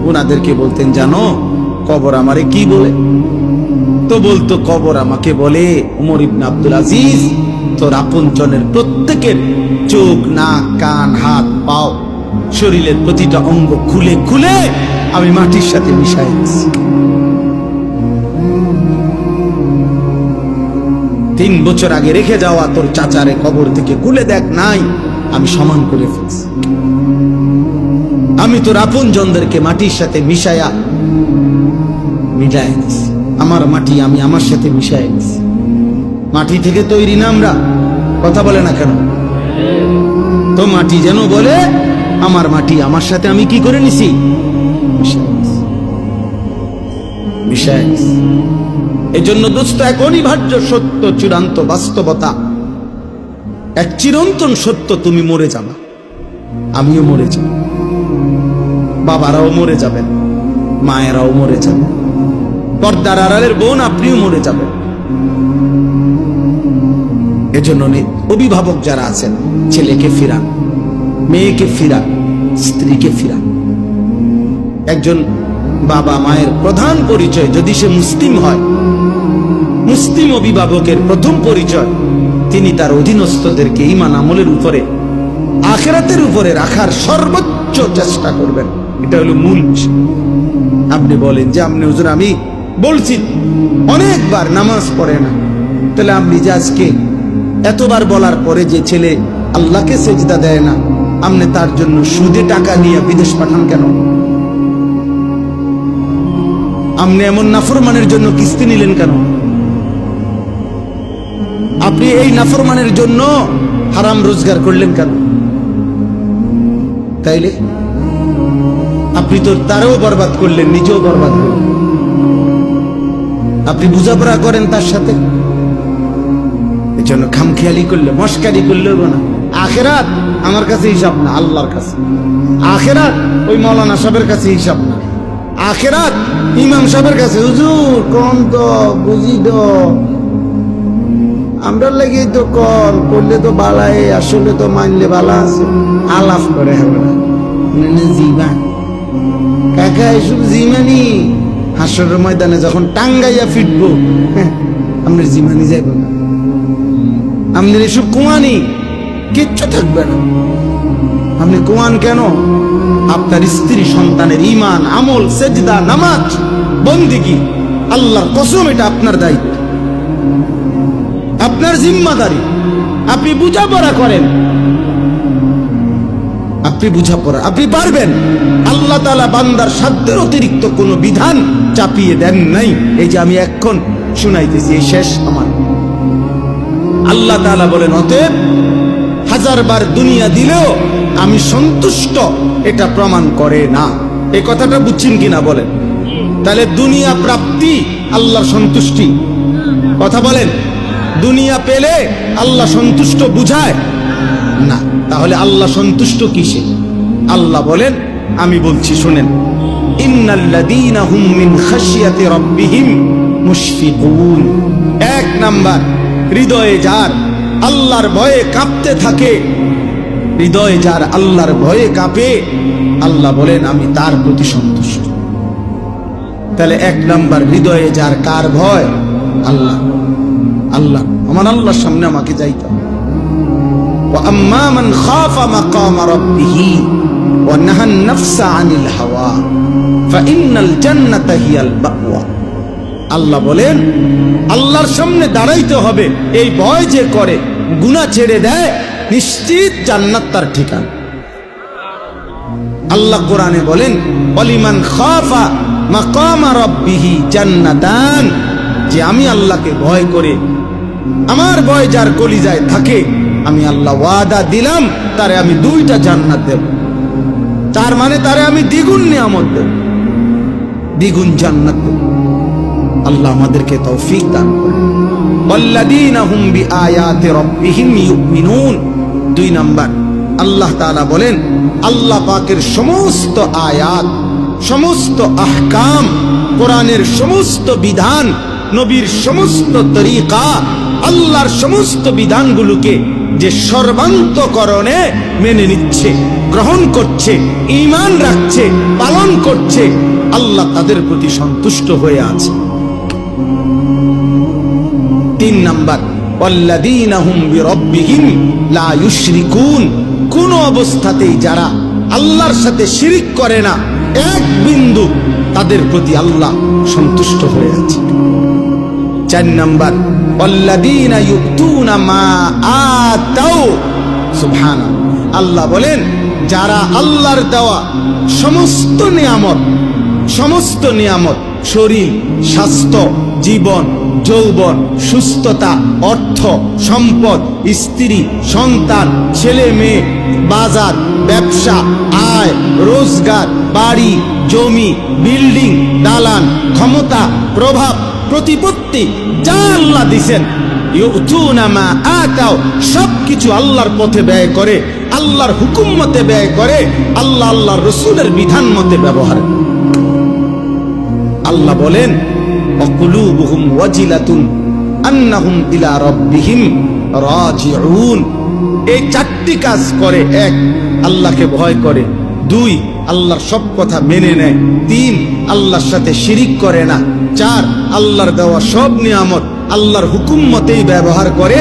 ওনাদেরকে বলতেন, জানো কবর আমারে কি বলে? তো বলতো, কবর আমাকে বলে, ওমর ইবনে আব্দুল আজিজ, তোর আপনজনের প্রত্যেকের চোখ, নাক, কান, হাত, পাও, শরীরের প্রতিটা অঙ্গ খুলে খুলে আমি মাটির সাথে মিশাই দিচ্ছি। 3 বছর আগে রেখে যাওয়া তোর চাচারে কবর থেকে খুলে দেখ, নাই, আমি সমান করে ফেলছি। আমি তোর আপনজনদেরকে মাটির সাথে মিশাই দিচ্ছি। আমার মাটি আমি আমার সাথে মিশাই দিচ্ছি। মাটি থেকে তৈরি না আমরা, কথা বলে না কেন? তো মাটি যেন বলে, আমার মাটি আমার সাথে আমি কি করে নিছি? মিশাই দিচ্ছি। এই জন্য দোস্ত, এক অনিবার্য সত্য, চূড়ান্ত বাস্তবতা, এক চিরন্তন সত্য, তুমি মরে যাবা, আমিও মরে যাব, বাবারাও মরে যাবেন, মায়েরাও মরে যাবেন, পর্দার আড়ালের বোন আপনিও মরে যাবেন। এজন্য অভিভাবক যারা আছেন, ছেলেকে ফিরান, মেয়েকে ফিরান, স্ত্রীকে ফিরান। একজন বাবা মায়ের প্রধান পরিচয়, যদি সে মুসলিম হয়, মুসলিম অভিভাবকের প্রথম পরিচয়, তিনি তার অধীনস্থদেরকে ঈমান আমলের উপরে, আখিরাতের উপরে রাখার সর্বোচ্চ চেষ্টা করবেন। এটা হলো মূল বিষয়। আপনি বলেন যে, আপনি হুজুর আমি বলছি অনেকবার নামাজ পড়ে না, তাহলে আপনি যে আজকে এতবার বলার পরে যে ছেলে আল্লাহকে সেজদা দেয় না, আপনি তার জন্য সুদে টাকা নিয়ে বিদেশ পাঠান কেন? আপনি এমন নাফরমানের জন্য কিস্তি নিলেন কেন? আপনি এই নাফরমানের জন্য হারাম রোজগার করলেন কেন? তাইলে আপনি তো তারও বরবাদ করলেন, নিজেও বরবাদ করলেন। আপনি বুঝাপড়া করেন তার সাথে, এই জন্য খামখেয়ালি করলে, মস্কারি করলে না। আখেরাত আমার কাছে হিসাব না, আল্লাহর কাছে। আখেরাত ওই মৌলানা সাহেবের কাছে হিসাব না, আখেরাত ইমাম সাহেবের কাছে। হুজুর কোন তো বুঝি তো, আমরা লেগে তো কর করলে তো বালাই, আসলে তো মানলে বালা আছে, আলাপ করে হবে না। জিমা কাকা, এসব জিমানি হাসরের ময়দানে যখন টাঙ্গাইয়া ফিটবো, আপনার জিমানি যাইব না, আপনার এসব কুয়ানি কিচ্ছু থাকবে না। আপনি কুয়ান কেন? আপনার স্ত্রী সন্তানের ঈমান, আমল, সেজদা, নামাজ, বন্দেগী, আল্লাহর কসম, এটা আপনার দায়িত্ব, আপনার জিম্মাদারি। আপনি বুঝাপড়া করেন, আপনি বুঝাপড়া, আপনি পারবেন। আল্লাহ তাআলা বান্দার সাধ্যের অতিরিক্ত কোনো বিধান চাপিয়ে দেন নাই। এই যে আমি এখন শুনাইতেছি, এই শেষ আমার, আল্লাহ তাআলা বলেন, অতএব হাজারবার দুনিয়া দিলেও আমি সন্তুষ্ট এটা প্রমাণ করে না। এই কথাটা বুঝছেন কিনা বলেন? তাহলে দুনিয়া প্রাপ্তি আল্লাহর সন্তুষ্টি? কথা বলেন, দুনিয়া পেলে আল্লাহ সন্তুষ্ট বুঝায় না। তাহলে আল্লাহ সন্তুষ্ট কিসে? আল্লাহ বলেন, আমি বলছি শুনেন, ইন্নাল্লাযীনা হুম মিন খাশিয়াতি রাব্বিহিম মুশফিকুন। এক নাম্বার, হৃদয়ে যার আল্লাহর ভয়ে কাঁপতে থাকে, হৃদয়ে যার আল্লাহর ভয়ে কাঁপে, আল্লাহ বলেন আমি তার প্রতি সন্তুষ্ট। তাহলে এক নাম্বার, হৃদয়ে যার কার ভয়? আল্লাহ। আল্লাহ, আমার আল্লাহর সামনে আমাকে যাইতে হবে। ওয়া আম্মা মান খাফা মাকামা রাব্বিহি ওয়া নাহান নাফসা আনিল হাওয়া ফাইন্নাল জান্নাতা হিয়াল মাওয়া। আল্লাহ বলেন আল্লাহর সামনে দাঁড়াইতে হবে, এই ভয় যে করে, গুনাহ ছেড়ে দেয়, নিশ্চিত জান্নাত তার ঠিকানা। আল্লাহ কোরআনে বলেন, ওয়ালিমান খাফা মাকামা রাব্বিহি জান্নাতান, যে আমি আল্লাহকে ভয় করে, আমার ভয় যার কলিজায় থাকে, আমি আল্লাহ ওয়াদা দিলাম তারে আমি 2টা জান্নাত দেব। তার মানে তারে আমি দ্বিগুণ নিয়ামত দেব, দ্বিগুণ জান্নাত দেব। আল্লাহ আমাদেরকে তৌফিক দান করেন। ওয়াল্লাযীনা হুম বিআয়াতি রাব্বিহিম ইউমিনুন। 2 নাম্বার, আল্লাহ তাআলা বলেন আল্লাহ পাকের সমস্ত আয়াত, সমস্ত আহকাম, কোরআনের সমস্ত বিধান, নবীর সমস্ত তরিকা, আল্লাহর সমস্ত বিধানগুলোকে যে সর্বান্তকরণে মেনে নিচ্ছে, গ্রহণ করছে, ঈমান রাখছে, পালন করছে, আল্লাহ তাদের প্রতি সন্তুষ্ট হয়ে আছে। 3 নাম্বার, ওয়াল্লাযীনা হুম বিরাব্বিহিম লা ইউশরিকুন। কোন অবস্থাতেই যারা আল্লাহর সাথে শিরিক করে না, এক বিন্দু, তাদের প্রতি আল্লাহ সন্তুষ্ট হয়ে আছে। 4 নাম্বার, ওয়াল্লাযীনা ইউতুনা মা আতাউ। সুবহানাল্লাহ, আল্লাহ বলেন যারা আল্লাহর দেওয়া সমস্ত নিয়ামত, সমস্ত নিয়ামত, শরীর, স্বাস্থ্য, জীবন, যৌবন, সুস্থতা, অর্থ, সম্পদ, স্ত্রী, সন্তান, ছেলে মেয়ে, বাজার, ব্যবসা, আয়, রোজগার, বাড়ি, জমি, বিল্ডিং, দালান, ক্ষমতা, প্রভাব, প্রতিপত্তি, যা আল্লাহ দিছেন, ইউতুনা মা আতাও, সবকিছু আল্লাহর পথে ব্যয় করে, আল্লাহর হুকুম মতে ব্যয় করে, আল্লাহ আল্লাহর রাসূলের বিধান মতে ব্যবহার করে। আল্লাহ বলেন ওয়াকুলুবুহুম ওয়াজিলাতুন আন্নাহুম ইলা রাব্বিহিম রাজিউন। এই 4টি কাজ করে। 1, আল্লাহকে ভয় করে। 2, আল্লাহর সব কথা মেনে নেয়। 3, আল্লাহর সাথে শিরিক করে না। 4, আল্লাহর দেওয়া সব নিয়ামত আল্লাহর হুকুম মতেই ব্যবহার করে,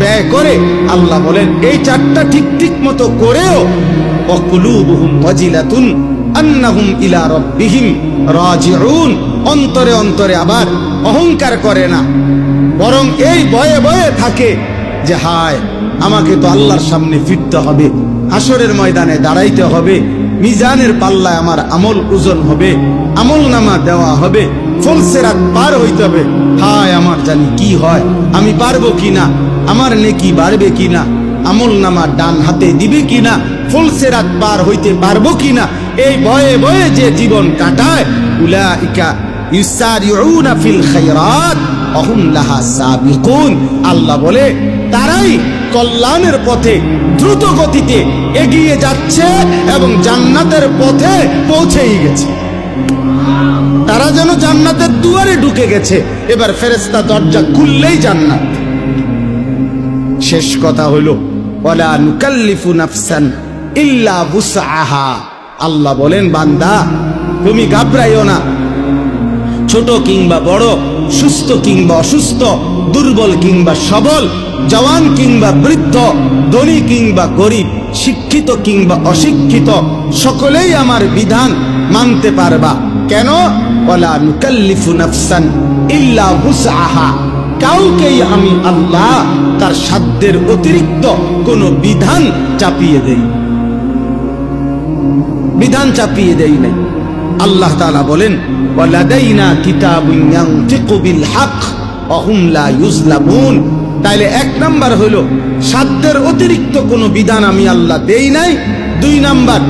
ব্যয় করে। আল্লাহ বলেন এই 4টা ঠিক ঠিক মতো করেও ওয়াকুলুবুহুম ওয়াজিলাতুন আন্নাহুম ইলা রাব্বিহিম রাজিউন, অন্তরে অন্তরে আবার অহংকার করে না, বরং এই ভয়ে ভয়ে থাকে যে হায় আমাকে তো আল্লাহর সামনে ফিরতে হবে, হাসরের ময়দানে দাঁড়াইতে হবে, মিজানের পাল্লায় আমার আমল ওজন হবে, আমল নামা দেওয়া হবে, ফুলসিরাত পার হইতে হবে। হায় আমার জানি কি হয়, আমি পারবো কিনা, আমার নেকি বাড়বে কিনা, আমল নামা ডান হাতে দিবে কিনা, ফুলসিরাত পার হইতে পারবো কিনা, এই ভয়ে ভয়ে যে জীবন কাটায়, উলাইকা ইউসারিউনা ফিল খায়রাত ওয়া হুম লাহা সাবিকুন। আল্লাহ বলে তারাই কল্যাণের পথে দ্রুত গতিতে এগিয়ে যাচ্ছে এবং জান্নাতের পথে পৌঁছেই গেছে। তারা যেন জান্নাতের দুয়ারে ঢুকে গেছে, এবার ফেরেশতা দরজা খুললেই জান্নাত। শেষ কথা হলো ওয়ালা নুকাল্লিফু নাফসান ইল্লা বুসআহা। আল্লাহ বলেন বান্দা তুমি ঘাবড়াইও না, ছোট কিংবা বড়, সুস্থ কিংবা অসুস্থ, দুর্বল কিংবা সবল, জওয়ান কিংবা বৃদ্ধ, ধনী কিংবা গরিব, শিক্ষিত কিংবা অশিক্ষিত, সকলেই আমার বিধান মানতে পারবা। কেন? ওয়ালা নুকাল্লিফু নাফসান ইল্লা বুসআহা। কাউকেই আমি আল্লাহ তার সাধ্যের অতিরিক্ত কোনো বিধান চাপিয়ে দেই, বিধান চাপিয়ে দেই নাই। আল্লাহ তাআলা বলেন ওয়ালাদাইনা কিতাবুন ইয়ানতিকু বিল হক ওয়া হুম লা ইউজলামুন। তাইলে 1 নাম্বার হলো সাধ্যের অতিরিক্ত কোনো বিধান আমি আল্লাহ দেই নাই। 2 নাম্বার,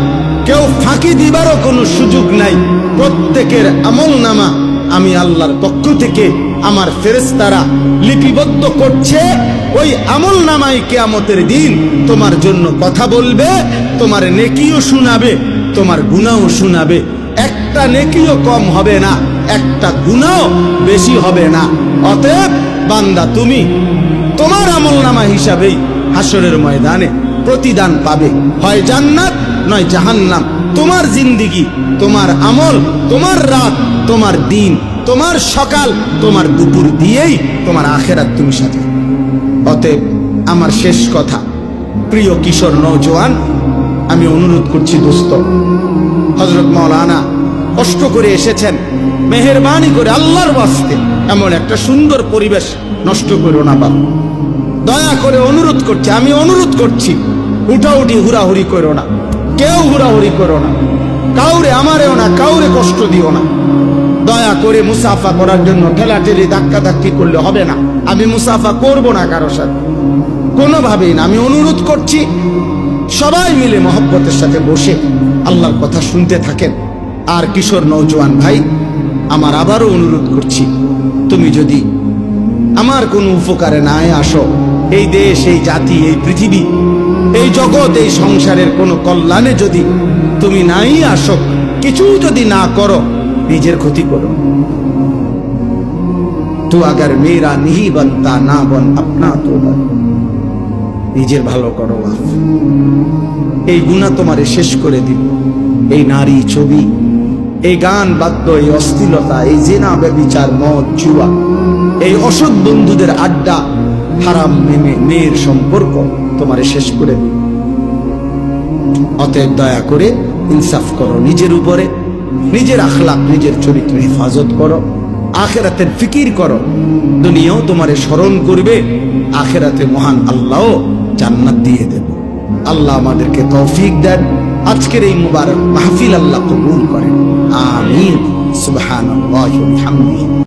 কেউ ফাঁকি দিবারও কোনো সুযোগ নাই। প্রত্যেকের আমলনামা আমি আল্লাহর পক্ষ থেকে আমার ফেরেশতারা লিপিবদ্ধ করছে। ওই আমলনামায় কিয়ামতের দিন তোমার জন্য কথা বলবে, তোমার নেকিও শোনাবে, তোমার গুনাহও শোনাবে। একটা নেকিও কম হবে না, একটা গুনাহ বেশি হবে না। অতএব বান্দা, তুমি তোমার আমলনামা হিসাবেই হাসরের ময়দানে প্রতিদান পাবে, হয় জান্নাত নয় জাহান্নাম। তোমার জিন্দেগি, তোমার আমল, তোমার রাত, তোমার দিন, তোমার সকাল, তোমার দুপুর দিয়েই তোমার আখেরাত তুমি সাথে। অতএব আমার শেষ কথা, প্রিয় কিশোর নওজোয়ান, আমি অনুরোধ করছি দোস্ত, হযরত মাওলানা কষ্ট করে এসেছেন, মেহেরবানি করে আল্লাহর ওয়াস্তে এমন একটা সুন্দর পরিবেশ নষ্ট করো না বাবা। দয়া করে অনুরোধ করছি, আমি অনুরোধ করছি, উঠাউঠি হুড়াহুড়ি করো না, কেউ হুড়াহুড়ি করো না, কাউরে, আমারেও না, কাউরে কষ্ট দিও না। দয়া করে মুসাফা করার জন্য ঠেলাঠেলি ধাক্কা ধাক্কি করলে হবে না। আমি মুসাফা করব না কারোর সাথে, কোনোভাবেই না। আমি অনুরোধ করছি, সবাই মিলে মহব্বতের সাথে বসে আল্লাহর কথা শুনতে থাকেন। আর কিশোর নওজোয়ান ভাই, আমার আবারও অনুরোধ করছি, তুমি যদি আমার কোনো উপকারে না আসো, এই দেশ, এই জাতি, এই পৃথিবী, এই জগৎ, এই সংসারের কোনো কল্যাণে যদি তুমি নাই আসো, কিছু যদি না করো, নিজের ক্ষতি করো। তু আগার মেরা নিহি বনতা না বন আপনা তো বন, নিজের ভালো করো। এই গুনাহ তোমারে শেষ করে দিল। এই নারী, ছবি, এই গান, বাদ্য, এই অশ্লীলতা, এই জিনা, ব্যভিচার, মদ, জুয়া, এই অসৎ বন্ধুদের আড্ডা, হারাম মেয়ের সম্পর্ক তোমারে শেষ করে দিল। অতএব দয়া করে ইনসাফ করো নিজের উপরে, নিজের আখলাক, নিজের চরিত্র হেফাজত করো, আখেরাতের ফিকির করো। দুনিয়াও তোমারে স্মরণ করবে, আখেরাতে মহান আল্লাহও জান্নাত দিয়ে দেবে। আল্লাহ আমাদেরকে তৌফিক দেন। আজকের এই মুবারক মাহফিল আল্লাহ কবুল করেন। আমিন। সুবহানাল্লাহি ওয়া বিহামদিহি।